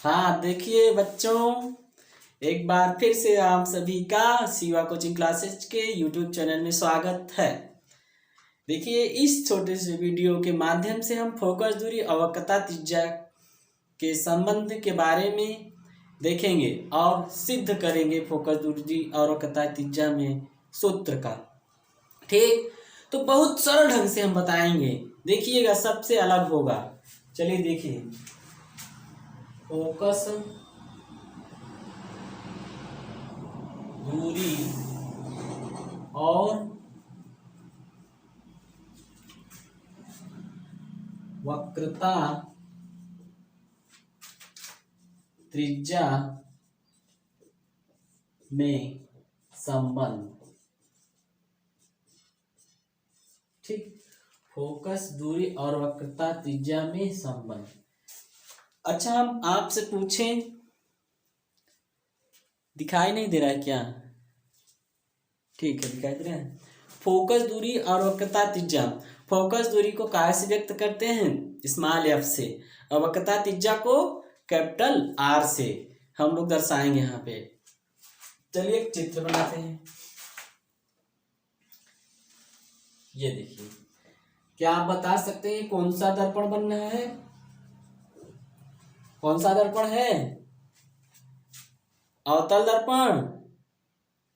हाँ देखिए बच्चों, एक बार फिर से आप सभी का शिवा कोचिंग क्लासेज के यूट्यूब चैनल में स्वागत है। देखिए इस छोटे से वीडियो के माध्यम से हम फोकस दूरी अवक्रता त्रिज्या के संबंध के बारे में देखेंगे और सिद्ध करेंगे फोकस दूरी और अवक्रता त्रिज्या में सूत्र का। ठीक, तो बहुत सरल ढंग से हम बताएंगे, देखिएगा सबसे अलग होगा। चलिए देखिए, फोकस दूरी और वक्रता त्रिज्या में संबंध। ठीक, फोकस दूरी और वक्रता त्रिज्या में संबंध। अच्छा, हम आपसे पूछें, दिखाई नहीं दे रहा है क्या? ठीक है, दिखाई दे रहा है। फोकस दूरी और वक्रता त्रिज्या, फोकस दूरी को काय से व्यक्त करते हैं? स्मॉल एफ से, और वक्रता त्रिज्या को कैपिटल आर से हम लोग दर्शाएंगे यहाँ पे। चलिए एक चित्र बनाते हैं। ये देखिए, क्या आप बता सकते हैं कौन सा दर्पण बन रहा है? कौन सा दर्पण है? अवतल दर्पण।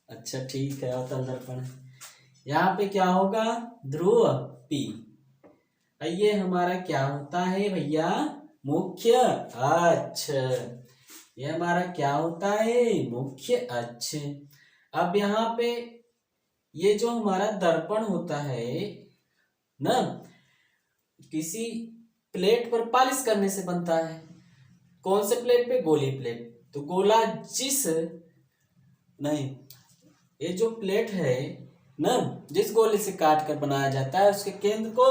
अच्छा ठीक है, अवतल दर्पण है। यहाँ पे क्या होगा? ध्रुव P। ये हमारा क्या होता है भैया? मुख्य अक्ष। ये हमारा क्या होता है? मुख्य अक्ष। अब यहाँ पे ये जो हमारा दर्पण होता है ना, किसी प्लेट पर पालिश करने से बनता है। कौन से प्लेट पे? गोली प्लेट। तो गोला ये जो प्लेट है ना, जिस गोले से काट कर बनाया जाता है, उसके केंद्र को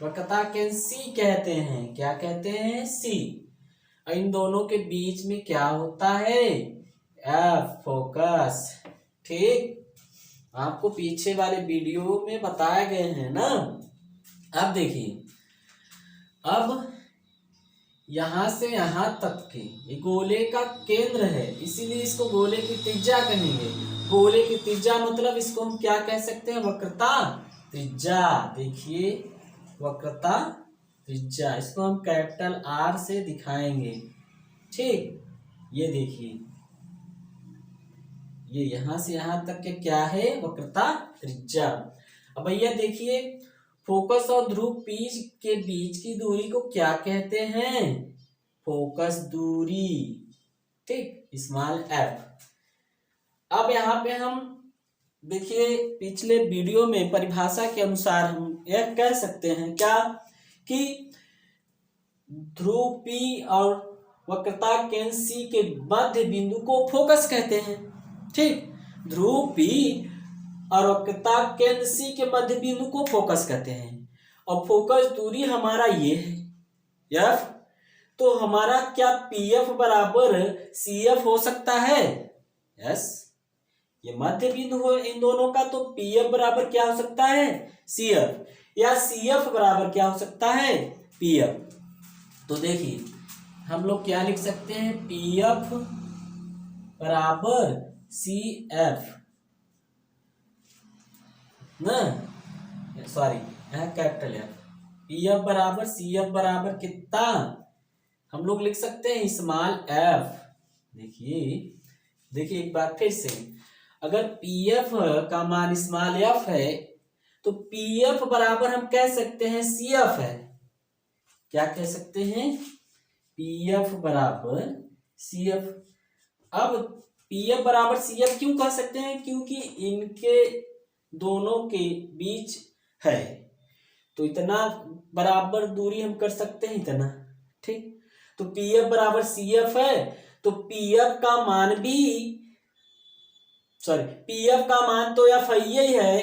वक्रता केंद्र C कहते हैं। क्या कहते हैं? C। इन दोनों के बीच में क्या होता है? F, focus. ठीक, आपको पीछे वाले वीडियो में बताए गए हैं ना। अब देखिए, अब यहां से यहां तक के ये गोले का केंद्र है, इसीलिए इसको गोले की त्रिज्या कहेंगे। गोले की त्रिज्या मतलब इसको हम क्या कह सकते हैं? वक्रता त्रिज्या। देखिए, वक्रता त्रिज्या, इसको हम कैपिटल आर से दिखाएंगे। ठीक, ये देखिए, ये यहां से यहां तक के क्या है? वक्रता त्रिज्या। अब भैया देखिए, फोकस और ध्रुव P के बीच की दूरी को क्या कहते हैं? फोकस दूरी। ठीक, स्मॉल f। अब यहाँ पे हम देखिए, पिछले वीडियो में परिभाषा के अनुसार हम यह कह सकते हैं क्या कि ध्रुव P और वक्रता केंद्र C के मध्य बिंदु को फोकस कहते हैं। ठीक, ध्रुव P और वक्रता केंद्र C के मध्य बिंदु को फोकस कहते हैं। और फोकस दूरी हमारा ये है F। तो हमारा क्या PF बराबर CF हो सकता है? यस, ये मध्य बिंदु हो इन दोनों का, तो PF बराबर क्या हो सकता है? CF। या CF बराबर क्या हो सकता है? PF। तो देखिए, हम लोग क्या लिख सकते हैं? PF बराबर CF ना, सॉरी, कैपिटल F। PF बराबर CF बराबर कितना? हम लोग लिख सकते हैं स्मॉल f। देखिए एक बार फिर से, अगर PF का मान स्मॉल f है तो PF बराबर हम कह सकते हैं CF है। क्या कह सकते हैं? PF बराबर CF। अब PF बराबर CF क्यों कह सकते हैं? क्योंकि इनके दोनों के बीच है, तो इतना बराबर दूरी हम कर सकते हैं, इतना। ठीक, तो PF बराबर CF है, तो PF का मान तो F ही है,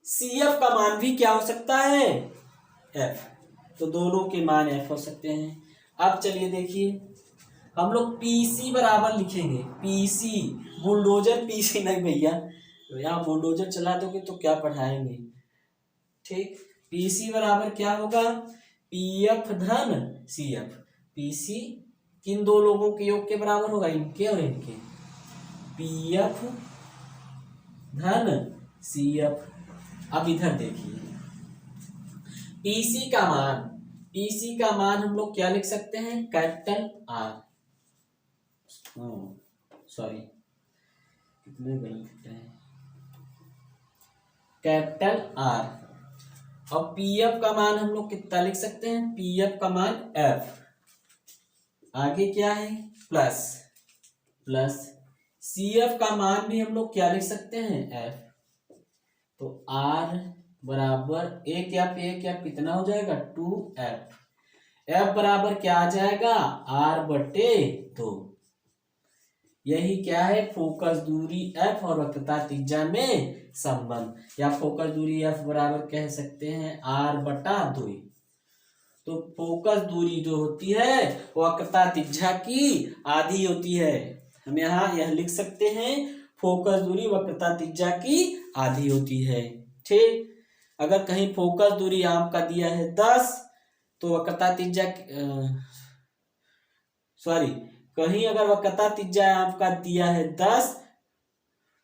CF का मान भी क्या हो सकता है? F। तो दोनों के मान F हो सकते हैं। अब चलिए देखिए, हम लोग PC बराबर लिखेंगे। PC, बुलडोजर PC नहीं भैया, तो यहाँ बुलडोजर चला दोगे तो क्या पढ़ाएंगे। ठीक, PC बराबर क्या होगा? PF धन CF। PC किन दो लोगों के योग के बराबर होगा, इनके और इनके, पी एफ धन सी एफ। अब इधर देखिए पीसी का मान, पीसी का मान हम लोग क्या लिख सकते हैं, कैपिटल आर, सॉरी कितने गलत है, कैपिटल आर। और पीएफ का मान हम लोग कितना लिख सकते हैं, पीएफ का मान एफ, आगे क्या है प्लस, प्लस सीएफ का मान भी हम लोग क्या लिख सकते हैं, एफ। तो आर बराबर एक एफ कितना हो जाएगा, 2f। एफ बराबर क्या आ जाएगा, आर बटे 2। यही क्या है, फोकस दूरी एफ और वक्रता त्रिज्या में संबंध, या फोकस दूरी एफ बराबर कह सकते हैं आर बटा 2। तो फोकस दूरी जो होती है वक्रता त्रिज्या की आधी होती है। हम यहाँ यह लिख सकते हैं, फोकस दूरी वक्रता त्रिज्या की आधी होती है। ठीक, अगर कहीं फोकस दूरी आपका दिया है 10 तो वक्रता त्रिज्या कहीं अगर वक्रता त्रिज्या आपका दिया है 10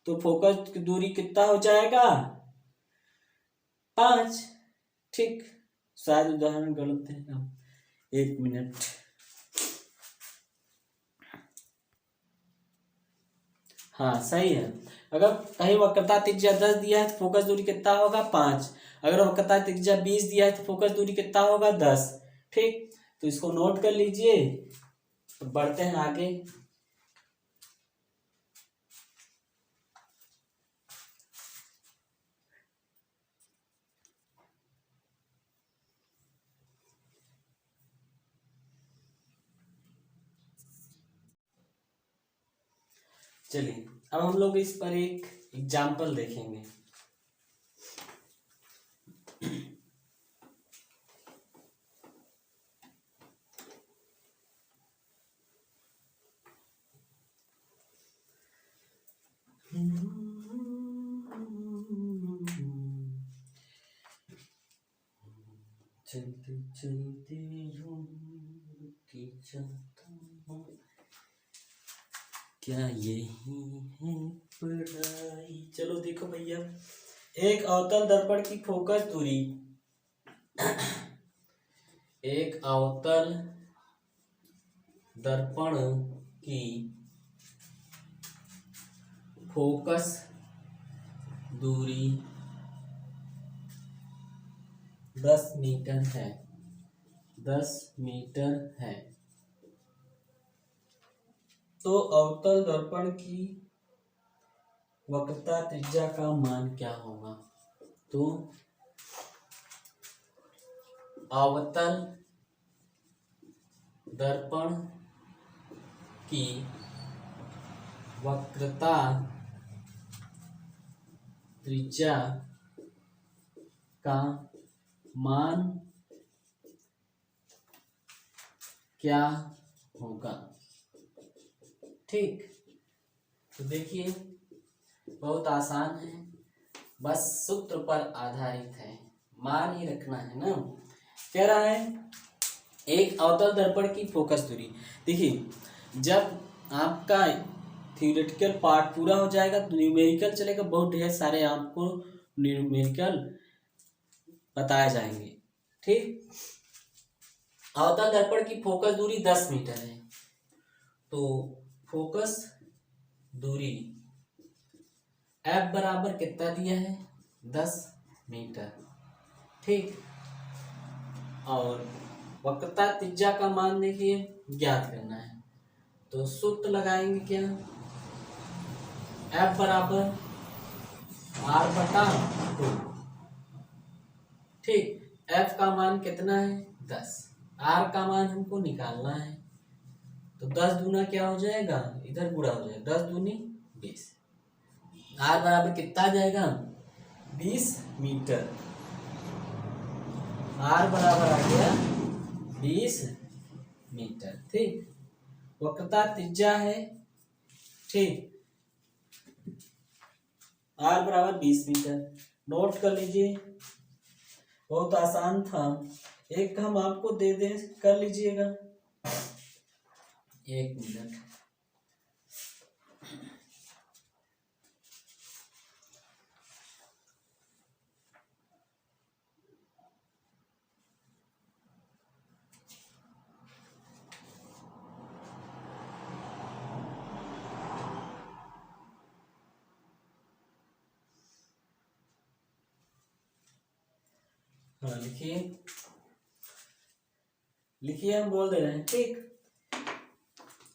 तो फोकस की दूरी कितना हो जाएगा, 5। ठीक, शायद उदाहरण गलत है, अब 1 मिनट। हाँ सही है, अगर कहीं वक्रता त्रिज्या 10 दिया है तो फोकस दूरी कितना होगा, 5। अगर वक्रता त्रिज्या 20 दिया है तो फोकस दूरी कितना होगा, 10। ठीक, तो इसको नोट कर लीजिए। तो बढ़ते हैं आगे। चलिए अब हम लोग इस पर एक एग्जाम्पल देखेंगे। चलते चलते क्या यही है पढ़ाई। चलो देखो भैया, एक अवतल दर्पण की फोकस दूरी, एक अवतल दर्पण की फोकस दूरी 10 मीटर है, 10 मीटर है। तो अवतल दर्पण की वक्रता त्रिज्या का मान क्या होगा। तो अवतल दर्पण की वक्रता त्रिज्या का मान क्या होगा। ठीक, तो देखिए बहुत आसान है, बस सूत्र पर आधारित है, मान ही रखना है ना। कह रहा है एक अवतल दर्पण की फोकस दूरी। देखिए जब आपका थ्योरेटिकल पार्ट पूरा हो जाएगा तो न्यूमेरिकल चलेगा, बहुत ढेर सारे आपको न्यूमेरिकल बताए जाएंगे। ठीक, अवतल दर्पण की फोकस दूरी 10 मीटर है, तो फोकस दूरी F बराबर कितना दिया है, 10 मीटर। ठीक, और वक्रता त्रिज्या का मान देखिए ज्ञात करना है, तो सूत्र लगाएंगे क्या, F बराबर R बटा 2। ठीक, F का मान कितना है, 10, R का मान हमको निकालना है, तो 10 दूना क्या हो जाएगा, इधर गुणा हो जाएगा, 10 दूनी 20। R बराबर कितना आ जाएगा, 20 मीटर। R बराबर आ गया 20 मीटर। ठीक, वक्रता त्रिज्या है, ठीक, R बराबर 20 मीटर। नोट कर लीजिए, बहुत आसान था, एक हम आपको दे कर लीजिएगा। एक मिनट। हाँ लिखिए, लिखिए, हम बोल दे रहे हैं, ठीक।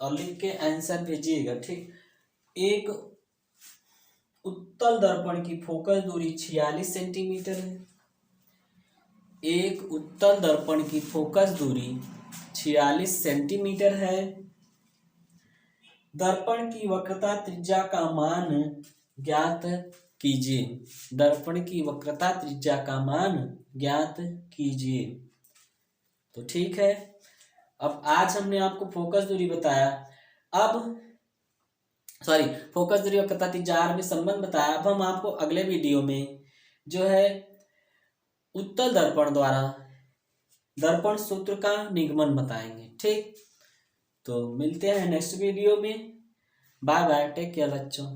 और लिख के आंसर भेजिएगा, ठीक। एक उत्तल दर्पण की फोकस दूरी 46 सेंटीमीटर है। एक उत्तल दर्पण की फोकस दूरी 46 सेंटीमीटर है। दर्पण की वक्रता त्रिज्या का मान ज्ञात कीजिए। दर्पण की वक्रता त्रिज्या का मान ज्ञात कीजिए। तो ठीक है, अब आज हमने आपको फोकस दूरी बताया, अब सॉरी फोकस दूरी वक्रता त्रिज्या में संबंध बताया। अब हम आपको अगले वीडियो में जो है उत्तल दर्पण द्वारा दर्पण सूत्र का निगमन बताएंगे, ठीक। तो मिलते हैं नेक्स्ट वीडियो में। बाय बाय, टेक केयर बच्चों।